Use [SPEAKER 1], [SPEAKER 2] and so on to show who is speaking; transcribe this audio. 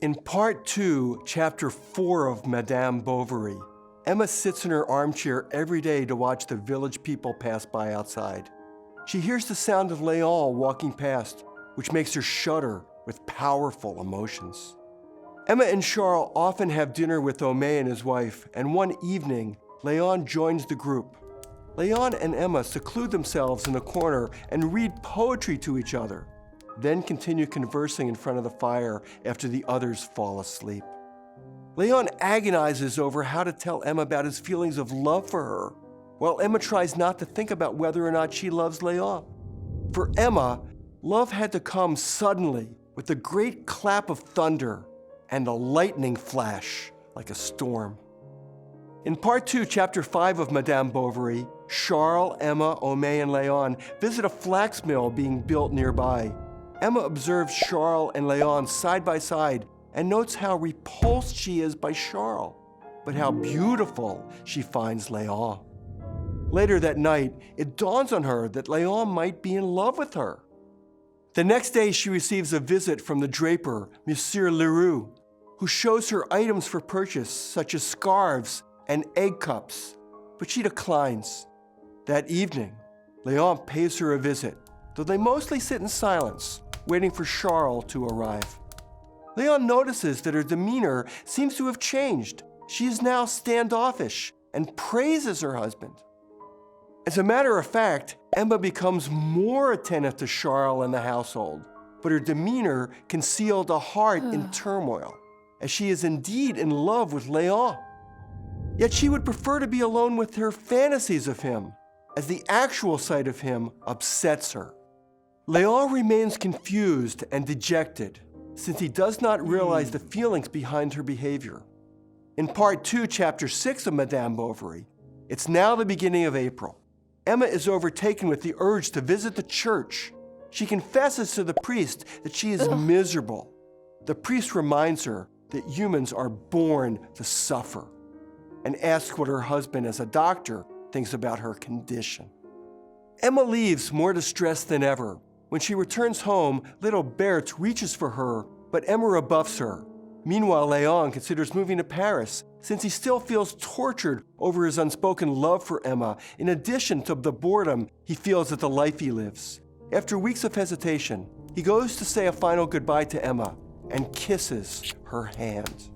[SPEAKER 1] In Part 2, Chapter 4 of Madame Bovary, Emma sits in her armchair every day to watch the village people pass by outside. She hears the sound of Léon walking past, which makes her shudder with powerful emotions. Emma and Charles often have dinner with Homais and his wife, and one evening, Léon joins the group. Léon and Emma seclude themselves in a corner and read poetry to each other, then continue conversing in front of the fire after the others fall asleep. Léon agonizes over how to tell Emma about his feelings of love for her, while Emma tries not to think about whether or not she loves Léon. For Emma, love had to come suddenly with a great clap of thunder and a lightning flash like a storm. In Part 2, Chapter 5 of Madame Bovary, Charles, Emma, Homais, and Léon visit a flax mill being built nearby. Emma observes Charles and Léon side by side and notes how repulsed she is by Charles, but how beautiful she finds Léon. Later that night, it dawns on her that Léon might be in love with her. The next day, she receives a visit from the draper, Monsieur Leroux, who shows her items for purchase, such as scarves and egg cups, but she declines. That evening, Léon pays her a visit, though they mostly sit in silence, waiting for Charles to arrive. Léon notices that her demeanor seems to have changed. She is now standoffish and praises her husband. As a matter of fact, Emma becomes more attentive to Charles and the household, but her demeanor concealed a heart in turmoil, as she is indeed in love with Léon. Yet she would prefer to be alone with her fantasies of him, as the actual sight of him upsets her. Léon remains confused and dejected, since he does not realize the feelings behind her behavior. In Part 2, Chapter 6 of Madame Bovary, it's now the beginning of April. Emma is overtaken with the urge to visit the church. She confesses to the priest that she is miserable. The priest reminds her that humans are born to suffer, and asks what her husband, as a doctor, thinks about her condition. Emma leaves more distressed than ever. When she returns home, little Berthe reaches for her, but Emma rebuffs her. Meanwhile, Léon considers moving to Paris, since he still feels tortured over his unspoken love for Emma, in addition to the boredom he feels at the life he lives. After weeks of hesitation, he goes to say a final goodbye to Emma and kisses her hand.